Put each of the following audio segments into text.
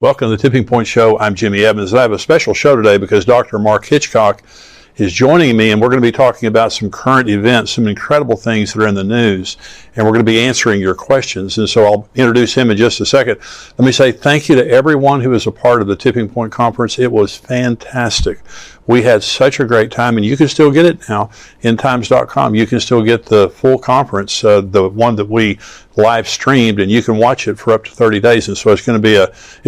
Welcome to the Tipping Point Show. I'm Jimmy Evans. I have a special show today because Dr. Mark Hitchcock is joining me, and we're going to be talking about some current events, some incredible things that are in the news, and we're going to be answering your questions. And so I'll introduce him in just a second. Let me say thank you to everyone who was a part of the Tipping Point Conference. It was fantastic. We had such a great time, and you can still get it now in times.com. You can still get the full conference, the one that we live streamed, and you can watch it for up to 30 days. And so it's going to be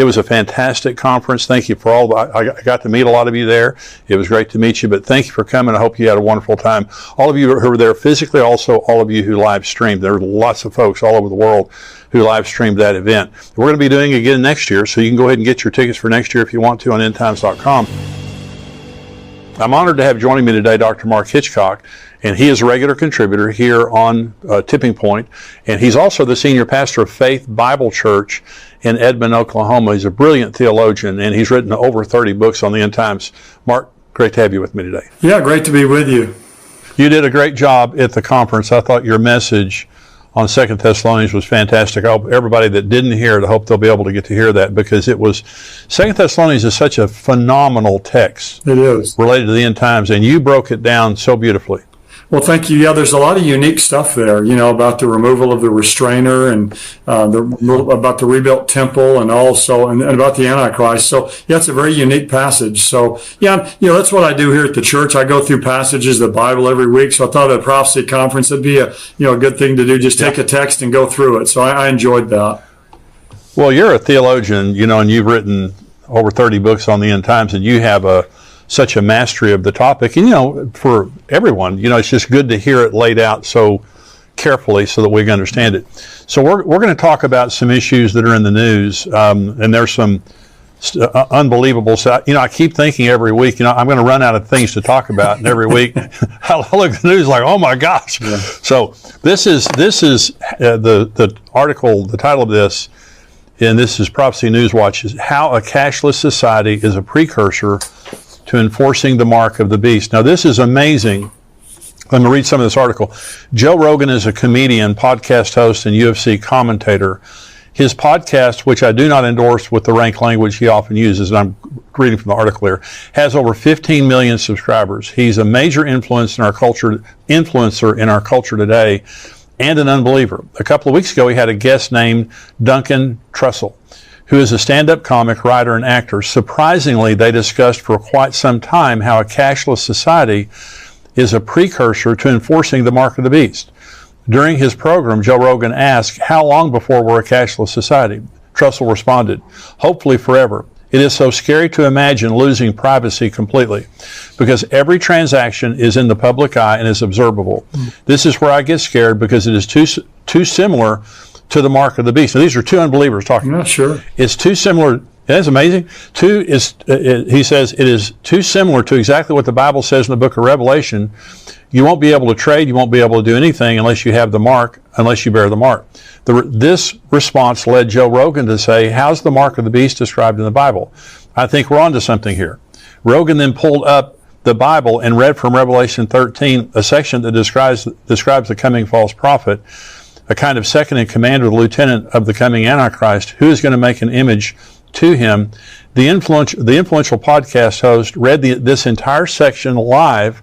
it was a fantastic conference. Thank you for all, I got to meet a lot of you there. It was great to meet you, but thank you for coming. I hope you had a wonderful time. All of you who were there physically, also all of you who live streamed. There were lots of folks all over the world who live streamed that event. We're going to be doing it again next year, so you can go ahead and get your tickets for next year if you want to on endtimes.com. I'm honored to have joining me today Dr. Mark Hitchcock, and he is a regular contributor here on Tipping Point, and he's also the senior pastor of Faith Bible Church in Edmond, Oklahoma. He's a brilliant theologian, and he's written over 30 books on the end times. Mark, great to have you with me today. Yeah, great to be with you. You did a great job at the conference. I thought your message on 2 Thessalonians was fantastic. I hope everybody that didn't hear it, I hope they'll be able to get to hear that, because it was, 2 Thessalonians is such a phenomenal text. It is. Related to the end times, and you broke it down so beautifully. Well, thank you. Yeah, there's a lot of unique stuff there, about the removal of the restrainer and about the rebuilt temple, and also and about the Antichrist. So, yeah, it's a very unique passage. So, yeah, that's what I do here at the church. I go through passages of the Bible every week. So I thought at a prophecy conference it'd be a good thing to do. Just take a text and go through it. So I enjoyed that. Well, you're a theologian, and you've written over 30 books on the end times, and you have such a mastery of the topic. And, for everyone, it's just good to hear it laid out so carefully so that we can understand it. So we're going to talk about some issues that are in the news, and there's some unbelievable stuff. I keep thinking every week, I'm going to run out of things to talk about, and every week I look at the news like, oh my gosh. Yeah. So this is the article, the title of this, and this is Prophecy News Watch, is How a Cashless Society is a Precursor to Enforcing the Mark of the Beast. Now, this is amazing. Let me read some of this article. Joe Rogan is a comedian, podcast host, and UFC commentator. His podcast, which I do not endorse with the rank language he often uses, and I'm reading from the article here, has over 15 million subscribers. He's a major influencer in our culture today, and an unbeliever. A couple of weeks ago, he had a guest named Duncan Trussell, who is a stand-up comic, writer, and actor. Surprisingly, they discussed for quite some time how a cashless society is a precursor to enforcing the mark of the beast. During his program, Joe Rogan asked, how long before we're a cashless society? Trussell responded, hopefully forever. It is so scary to imagine losing privacy completely, because every transaction is in the public eye and is observable. This is where I get scared, because it is too similar to the mark of the beast. Now, these are two unbelievers talking. Yeah, sure. It's too similar. That's amazing. He says it is too similar to exactly what the Bible says in the book of Revelation. You won't be able to trade. You won't be able to do anything unless you have the mark, unless you bear the mark. This response led Joe Rogan to say, how's the mark of the beast described in the Bible? I think we're onto something here. Rogan then pulled up the Bible and read from Revelation 13, a section that describes the coming false prophet, a kind of second in command or the lieutenant of the coming Antichrist, who is going to make an image to him. The influential podcast host read this entire section live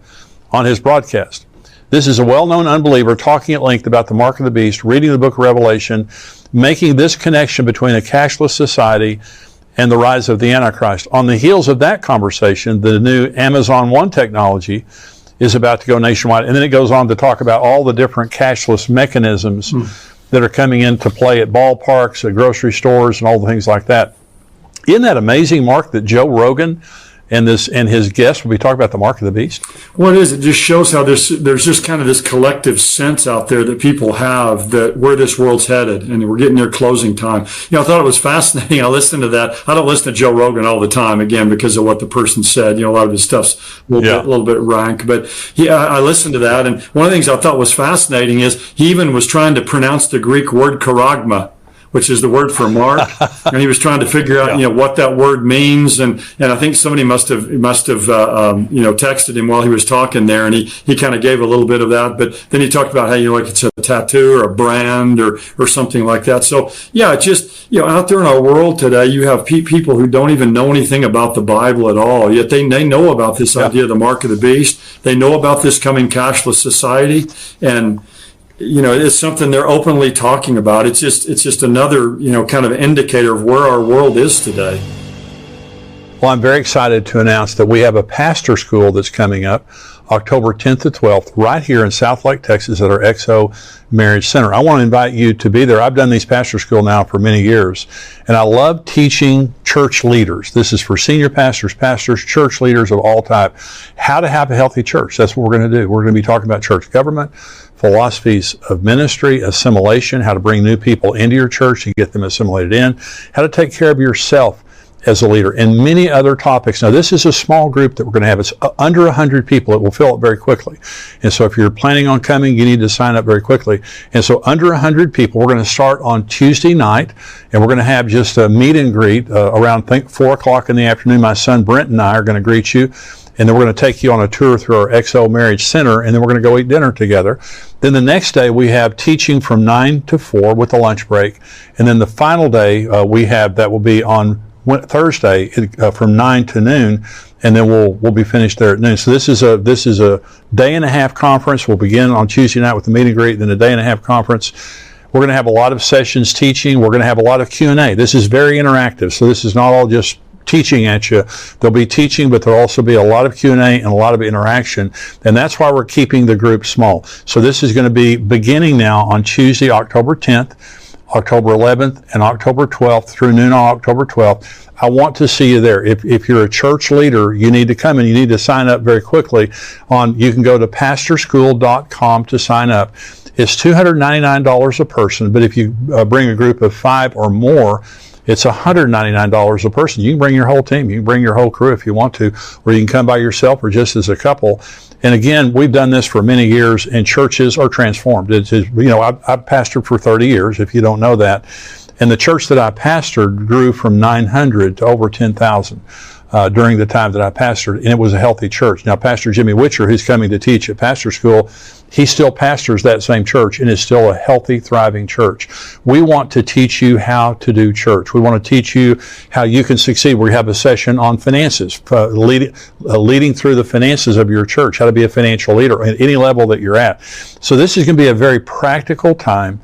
on his broadcast. This is a well-known unbeliever talking at length about the mark of the beast, reading the book of Revelation, making this connection between a cashless society and the rise of the Antichrist. On the heels of that conversation, the new Amazon One technology is about to go nationwide. And then it goes on to talk about all the different cashless mechanisms that are coming into play at ballparks, at grocery stores, and all the things like that. Isn't that amazing, Mark, that Joe Rogan and his guests will be talking about the mark of the beast? What is it? Just shows how there's just kind of this collective sense out there that people have that where this world's headed, and we're getting near closing time. I thought it was fascinating. I listened to that. I don't listen to Joe Rogan all the time, again, because of what the person said. A lot of his stuff's a little bit rank, but I listened to that, and one of the things I thought was fascinating is he even was trying to pronounce the Greek word charagma, which is the word for Mark. And he was trying to figure out, what that word means. And I think somebody must have texted him while he was talking there. And he kind of gave a little bit of that. But then he talked about how, like it's a tattoo or a brand or something like that. So, yeah, it's just, out there in our world today, you have people who don't even know anything about the Bible at all. Yet they know about this idea of the mark of the beast. They know about this coming cashless society. And it's something they're openly talking about. It's just another, kind of indicator of where our world is today. Well, I'm very excited to announce that we have a pastor school that's coming up October 10th to 12th right here in Southlake, Texas at our XO Marriage Center. I want to invite you to be there. I've done these pastor school now for many years, and I love teaching church leaders. This is for senior pastors, church leaders of all type, how to have a healthy church. That's what we're going to do. We're going to be talking about church government, philosophies of ministry, assimilation, how to bring new people into your church and get them assimilated in, how to take care of yourself as a leader, and many other topics. Now, this is a small group that we're going to have. It's under 100 people. It will fill up very quickly. And so if you're planning on coming, you need to sign up very quickly. And so under 100 people, we're going to start on Tuesday night, and we're going to have just a meet and greet around 4 o'clock in the afternoon. My son Brent and I are going to greet you. And then we're going to take you on a tour through our XO Marriage Center, and then we're going to go eat dinner together. Then the next day we have teaching from 9 to 4 with a lunch break. And then the final day that will be on Thursday from 9 to noon, and then we'll be finished there at noon. So this is a day and a half conference. We'll begin on Tuesday night with the meet and greet, then a day and a half conference. We're going to have a lot of sessions teaching. We're going to have a lot of Q&A. This is very interactive, so this is not all just teaching at you. There'll be teaching, but there'll also be a lot of Q&A and a lot of interaction, and that's why we're keeping the group small. So this is going to be beginning now on Tuesday, October 10th, October 11th, and October 12th through noon on October 12th. I want to see you there. If you're a church leader, you need to come and you need to sign up very quickly. You can go to pastorschool.com to sign up. It's $299 a person, but if you bring a group of 5 or more, it's $199 a person. You can bring your whole team. You can bring your whole crew if you want to, or you can come by yourself or just as a couple. And again, we've done this for many years, and churches are transformed. I've pastored for 30 years, if you don't know that. And the church that I pastored grew from 900 to over 10,000 during the time that I pastored, and it was a healthy church. Now, Pastor Jimmy Witcher, who's coming to teach at pastor school, he still pastors that same church, and is still a healthy, thriving church. We want to teach you how to do church. We want to teach you how you can succeed. We have a session on finances, leading through the finances of your church, how to be a financial leader at any level that you're at. So this is going to be a very practical time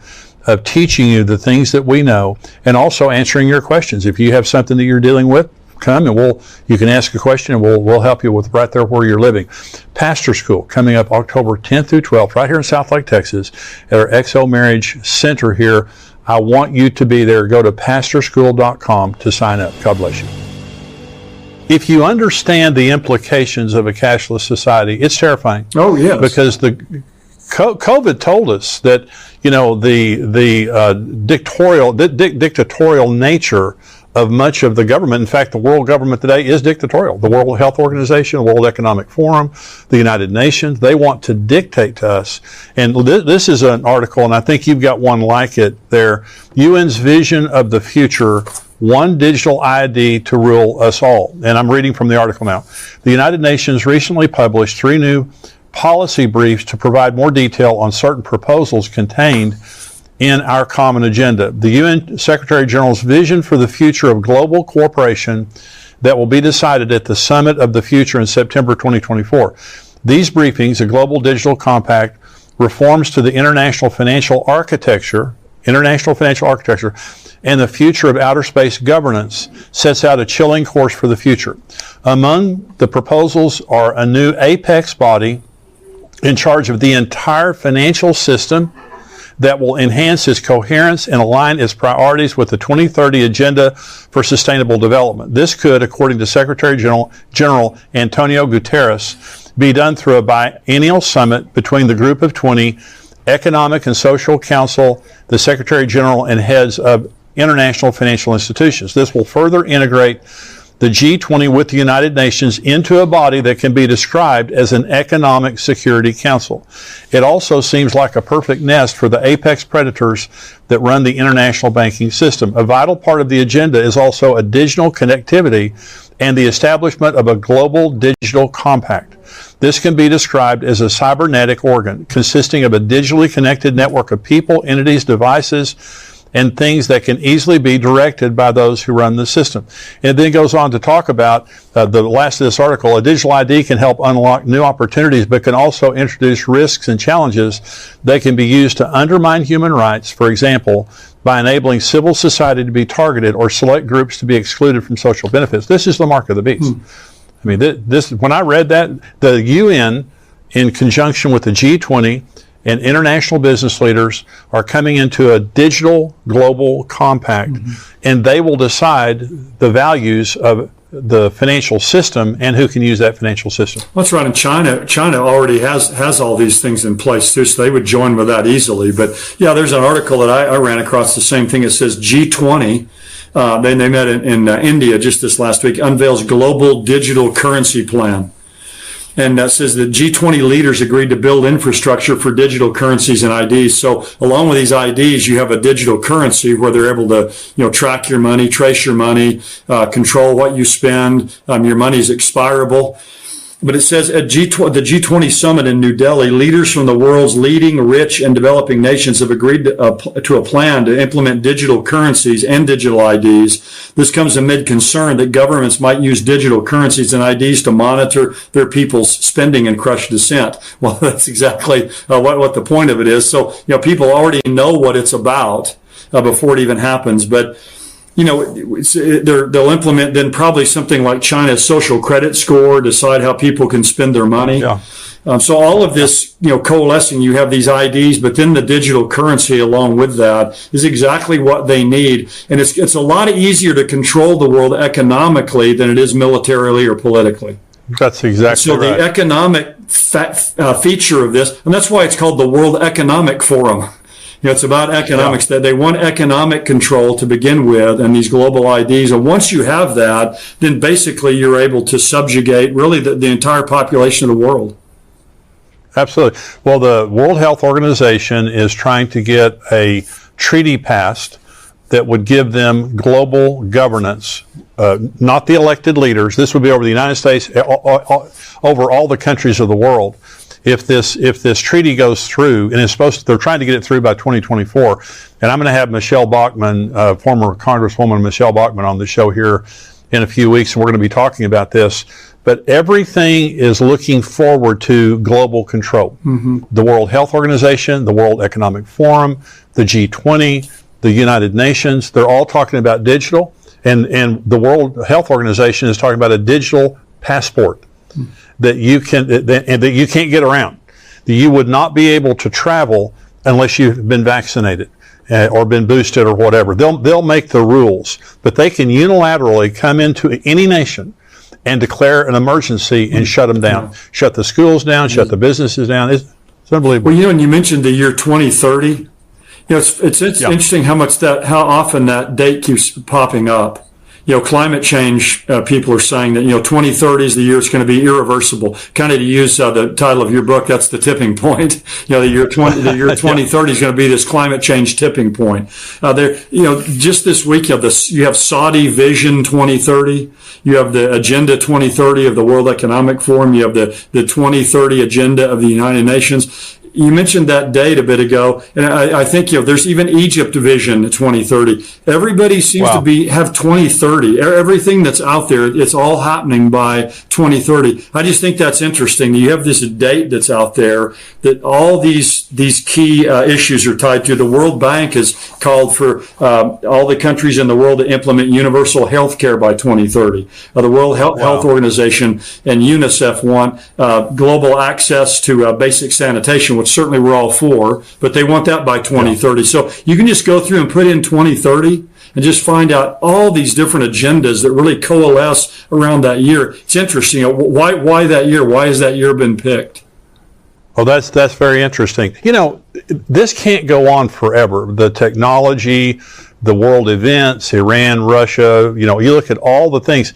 of teaching you the things that we know, and also answering your questions. If you have something that you're dealing with, come and you can ask a question, and we'll help you with right there where you're living. Pastor School coming up October 10th through 12th right here in Southlake, Texas at our XO Marriage Center here. I want you to be there. Go to pastorschool.com to sign up. God bless you. If you understand the implications of a cashless society, it's terrifying. Oh, yes. Because the COVID told us that, the dictatorial nature of much of the government. In fact, the world government today is dictatorial. The World Health Organization, the World Economic Forum, the United Nations, they want to dictate to us. And this is an article, and I think you've got one like it there. UN's vision of the future, one digital ID to rule us all. And I'm reading from the article now. The United Nations recently published 3 new policy briefs to provide more detail on certain proposals contained in our common agenda. The UN Secretary General's vision for the future of global cooperation that will be decided at the Summit of the Future in September 2024. These briefings, a global digital compact, reforms to the international financial architecture, and the future of outer space governance sets out a chilling course for the future. Among the proposals are a new apex body in charge of the entire financial system that will enhance its coherence and align its priorities with the 2030 Agenda for Sustainable Development. This could, according to Secretary General Antonio Guterres, be done through a biennial summit between the Group of 20, Economic and Social Council, the Secretary General, and heads of international financial institutions. This will further integrate the G20 with the United Nations into a body that can be described as an economic security council. It also seems like a perfect nest for the apex predators that run the international banking system. A vital part of the agenda is also a digital connectivity and the establishment of a global digital compact. This can be described as a cybernetic organ consisting of a digitally connected network of people, entities, devices, and things that can easily be directed by those who run the system. It then goes on to talk about the last of this article. A digital ID can help unlock new opportunities, but can also introduce risks and challenges that can be used to undermine human rights, for example, by enabling civil society to be targeted or select groups to be excluded from social benefits. This is the mark of the beast. I mean, this when I read that, the UN, in conjunction with the G20, and international business leaders are coming into a digital global compact, and they will decide the values of the financial system and who can use that financial system. That's right. And China already has all these things in place too, so they would join with that easily. But yeah, there's an article that I ran across, the same thing. It says G20. They met in India just this last week, unveils global digital currency plan. And that says that G20 leaders agreed to build infrastructure for digital currencies and IDs. So along with these IDs, you have a digital currency where they're able to, track your money, trace your money, control what you spend. Your money is expirable. But it says at the G20 summit in New Delhi, leaders from the world's leading rich and developing nations have agreed to a plan to implement digital currencies and digital IDs. This comes amid concern that governments might use digital currencies and IDs to monitor their people's spending and crush dissent. Well, that's exactly what the point of it is. So, people already know what it's about before it even happens. But they'll implement then probably something like China's social credit score, decide how people can spend their money. Yeah. So all of this, coalescing, you have these IDs, but then the digital currency along with that is exactly what they need. And it's a lot easier to control the world economically than it is militarily or politically. That's exactly right. So right. The economic feature of this, and that's why it's called the World Economic Forum. It's about economics, that they want economic control to begin with and these global IDs. And once you have that, then basically you're able to subjugate really the entire population of the world. Absolutely. Well, the World Health Organization is trying to get a treaty passed that would give them global governance, not the elected leaders. This would be over the United States, over all the countries of the world. If this treaty goes through, and they're trying to get it through by 2024, and I'm going to have Michelle Bachmann, former Congresswoman Michelle Bachmann, on the show here in a few weeks, and we're going to be talking about this. But everything is looking forward to global control. The World Health Organization, the World Economic Forum, the G20, the United Nations, they're all talking about digital, and the World Health Organization is talking about a digital passport that you can't get around. That you would not be able to travel unless you've been vaccinated or been boosted or whatever. They'll make the rules, but they can unilaterally come into any nation and declare an emergency and shut them down, shut the schools down, shut the businesses down. It's unbelievable. Well, and you mentioned the year 2030. It's interesting how often that date keeps popping up. Climate change, people are saying that, 2030 is the year it's going to be irreversible. Kind of to use the title of your book, that's the tipping point. The year 2030 is going to be this climate change tipping point. Just this week, you have Saudi Vision 2030. You have the Agenda 2030 of the World Economic Forum. You have the 2030 Agenda of the United Nations. You mentioned that date a bit ago, and I think there's even Egypt Vision 2030. Everybody seems to have 2030. Everything that's out there, it's all happening by 2030. I just think that's interesting. You have this date that's out there that all these key issues are tied to. The World Bank has called for all the countries in the world to implement universal health care by 2030. The World Health Organization and UNICEF want global access to basic sanitation, which certainly we're all for, but they want that by 2030. So you can just go through and put in 2030 and just find out all these different agendas that really coalesce around that year. It's interesting. Why that year? Why has that year been picked? Oh, that's very interesting. This can't go on forever. The technology, the world events, Iran, Russia, you look at all the things.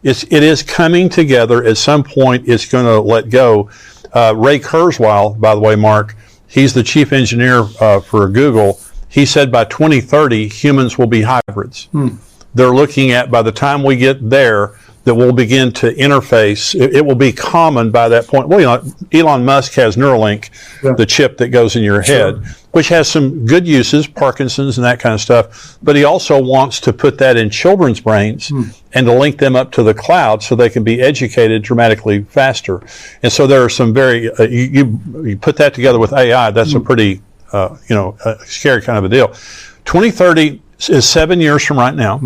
it is coming together. At some point, it's going to let go. Ray Kurzweil, by the way, Mark, he's the chief engineer for Google. He said by 2030, humans will be hybrids. They're looking at, by the time we get there, that we'll begin to interface. It will be common by that point. Well, you know, Elon Musk has Neuralink, the chip that goes in your head, which has some good uses, Parkinson's and that kind of stuff. But he also wants to put that in children's brains and to link them up to the cloud so they can be educated dramatically faster. And so there are some very, you put that together with AI, that's a pretty, scary kind of a deal. 2030 is 7 years from right now,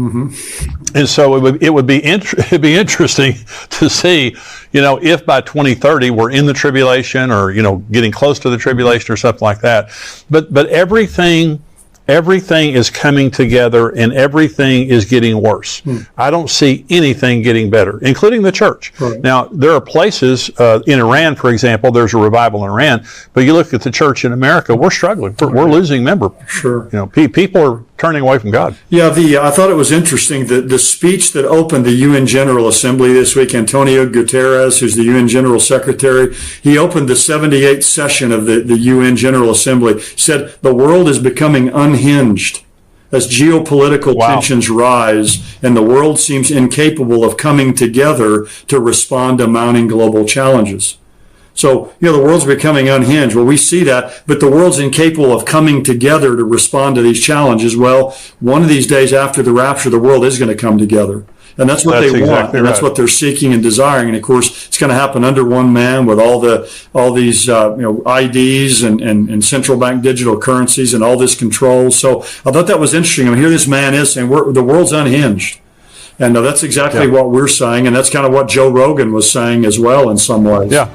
and so it would be interesting to see, if by 2030 we're in the tribulation or getting close to the tribulation or something like that. But everything is coming together and everything is getting worse. I don't see anything getting better, including the church. Right. Now, there are places, in Iran, for example, there's a revival in Iran, but you look at the church in America, we're struggling. We're losing members. Sure. People are turning away from God. Yeah, I thought it was interesting that the speech that opened the UN General Assembly this week, Antonio Guterres, who's the UN General Secretary, he opened the 78th session of the UN General Assembly, said the world is becoming unhinged as geopolitical tensions rise and the world seems incapable of coming together to respond to mounting global challenges. So, the world's becoming unhinged. Well, we see that, but the world's incapable of coming together to respond to these challenges. Well, one of these days after the rapture, the world is going to come together. And that's what they want. Exactly, and that's what they're seeking and desiring. And of course, it's going to happen under one man with all these IDs and central bank digital currencies and all this control. So I thought that was interesting. I mean, here this man is saying the world's unhinged. And that's exactly what we're saying. And that's kind of what Joe Rogan was saying as well in some ways. Yeah.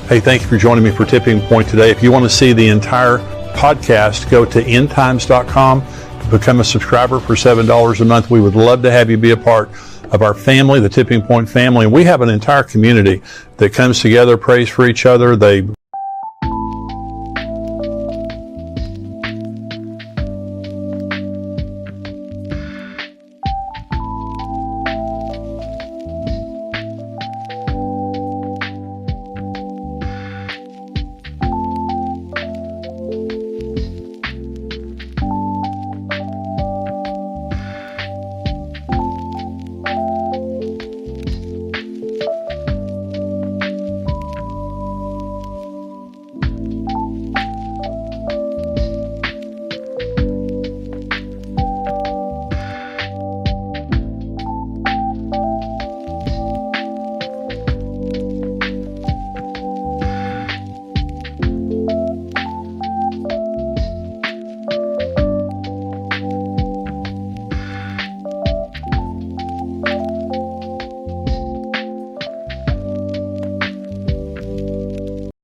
Hey, thank you for joining me for Tipping Point today. If you want to see the entire podcast, go to endtimes.com, become a subscriber for $7 a month. We would love to have you be a part of our family, the Tipping Point family. And we have an entire community that comes together, prays for each other. They